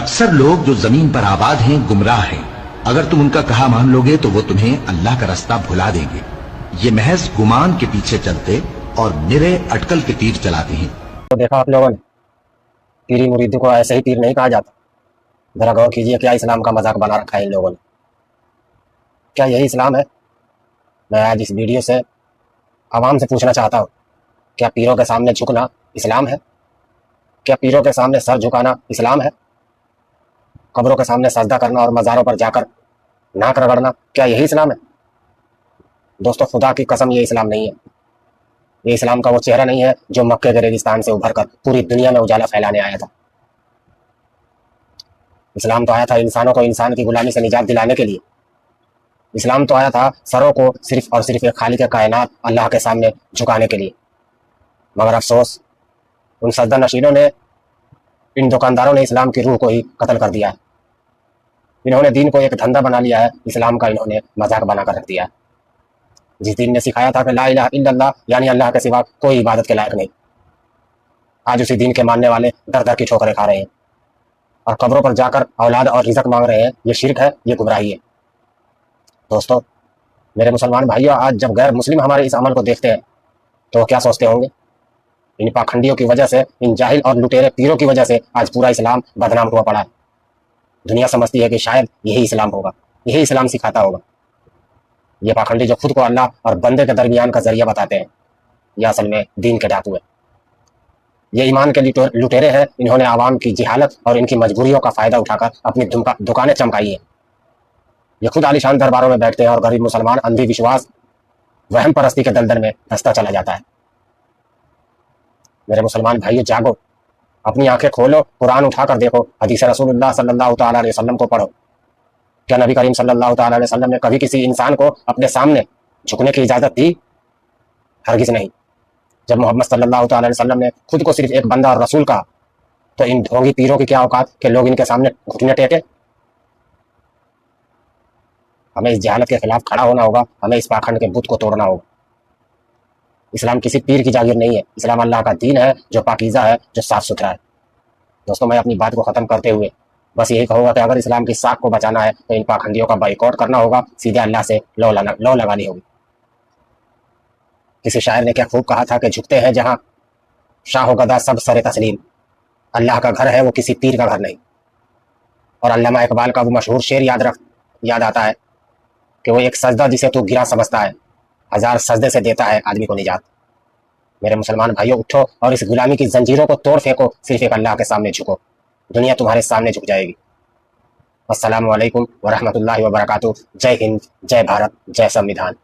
اکثر لوگ جو زمین پر آباد ہیں گمراہ ہیں، اگر تم ان کا کہا مان لوگے تو وہ تمہیں اللہ کا رستہ بھلا دیں گے، یہ محض گمان کے پیچھے چلتے اور نرے اٹکل کے تیر چلاتے ہیں۔ تو دیکھا آپ لوگوں نے، پیری مریدوں کو ایسے ہی پیر نہیں کہا جاتا۔ ذرا غور کیجئے، کیا اسلام کا مذاق بنا رکھا ہے ان لوگوں نے؟ کیا یہی اسلام ہے؟ میں آج اس ویڈیو سے عوام سے پوچھنا چاہتا ہوں، کیا پیروں کے سامنے جھکنا اسلام ہے؟ کیا پیروں کے سامنے سر جھکانا اسلام ہے؟ قبروں کے سامنے سجدہ کرنا اور مزاروں پر جا کر ناک رگڑنا، کیا یہی اسلام ہے؟ دوستو، خدا کی قسم، یہ اسلام نہیں ہے۔ یہ اسلام کا وہ چہرہ نہیں ہے جو مکے کے ریگستان سے ابھر کر پوری دنیا میں اجالا پھیلانے آیا تھا۔ اسلام تو آیا تھا انسانوں کو انسان کی غلامی سے نجات دلانے کے لیے۔ اسلام تو آیا تھا سروں کو صرف اور صرف ایک خالق کائنات اللہ کے سامنے جھکانے کے لیے۔ مگر افسوس، ان سجدہ نشینوں نے، ان دکانداروں نے اسلام کی روح کو ہی قتل کر دیا ہے۔ انہوں نے دین کو ایک دھندا بنا لیا ہے، اسلام کا انہوں نے مذاق بنا کر رکھ دیا ہے۔ جس دین نے سکھایا تھا کہ لا الہ الا اللہ، یعنی اللہ کے سوا کوئی عبادت کے لائق نہیں، آج اسی دین کے ماننے والے در در کی ٹھوکریں کھا رہے ہیں اور قبروں پر جا کر اولاد اور رزق مانگ رہے ہیں۔ یہ شرک ہے، یہ گمراہی ہے۔ دوستو، میرے مسلمان بھائیوں، آج جب غیر مسلم ہمارے اس عمل کو دیکھتے ہیں تو وہ کیا سوچتے ہوں گے؟ ان پاکھنڈیوں کی وجہ سے، ان جاہل اور لٹیرے پیروں کی وجہ سے آج پورا اسلام بدنام ہوا پڑا ہے۔ دنیا سمجھتی ہے کہ شاید یہی اسلام ہوگا، یہی اسلام سکھاتا ہوگا۔ یہ پاکھنڈی جو خود کو اللہ اور بندے کے درمیان کا ذریعہ بتاتے ہیں، یہ اصل میں دین کے ڈاکو ہیں۔ یہ ایمان کے لٹیرے ہیں۔ انہوں نے عوام کی جہالت اور ان کی مجبوریوں کا فائدہ اٹھا کر اپنی دکانیں چمکائی ہیں۔ یہ خود عالیشان درباروں میں بیٹھتے ہیں اور غریب مسلمان اندھی وشواس، وہم پرستی کے دلدل میں دھنستا چلا جاتا ہے۔ میرے مسلمان بھائیو، جاگو، اپنی آنکھیں کھولو، قرآن اٹھا کر دیکھو، حدیث رسول اللہ صلی اللہ تعالیٰ علیہ وسلم کو پڑھو۔ کیا نبی کریم صلی اللہ تعالیٰ علیہ وسلم نے کبھی کسی انسان کو اپنے سامنے جھکنے کی اجازت دی؟ ہرگز نہیں۔ جب محمد صلی اللہ تعالیٰ علیہ وسلم نے خود کو صرف ایک بندہ اور رسول کہا تو ان ڈھونگی پیروں کی کیا اوقات کہ لوگ ان کے سامنے گھٹنے ٹیکے؟ ہمیں اس جہالت کے خلاف کھڑا ہونا ہوگا، ہمیں اس پاکھنڈ کے بت کو توڑنا ہوگا۔ اسلام کسی پیر کی جاگیر نہیں ہے، اسلام اللہ کا دین ہے جو پاکیزہ ہے، جو صاف ستھرا ہے۔ دوستوں، میں اپنی بات کو ختم کرتے ہوئے بس یہی کہوں گا کہ اگر اسلام کی ساکھ کو بچانا ہے تو ان پاکھنڈیوں کا بائیکاٹ کرنا ہوگا، سیدھے اللہ سے لو لگانی ہوگی۔ کسی شاعر نے کیا خوب کہا تھا کہ جھکتے ہیں جہاں شاہ و گدا سب سر تسلیم، اللہ کا گھر ہے وہ کسی پیر کا گھر نہیں۔ اور علامہ اقبال کا وہ مشہور شعر یاد آتا ہے کہ وہ ایک سجدہ جسے تو گرا سمجھتا ہے، ہزار سجدے سے دیتا ہے آدمی کو نجات۔ میرے مسلمان بھائیوں، اٹھو اور اس غلامی کی زنجیروں کو توڑ پھینکو، صرف ایک اللہ کے سامنے جھکو، دنیا تمہارے سامنے جھک جائے گی۔ السلام علیکم ورحمۃ اللہ وبرکاتہ۔ جے ہند، جے بھارت، جے سنویدھان۔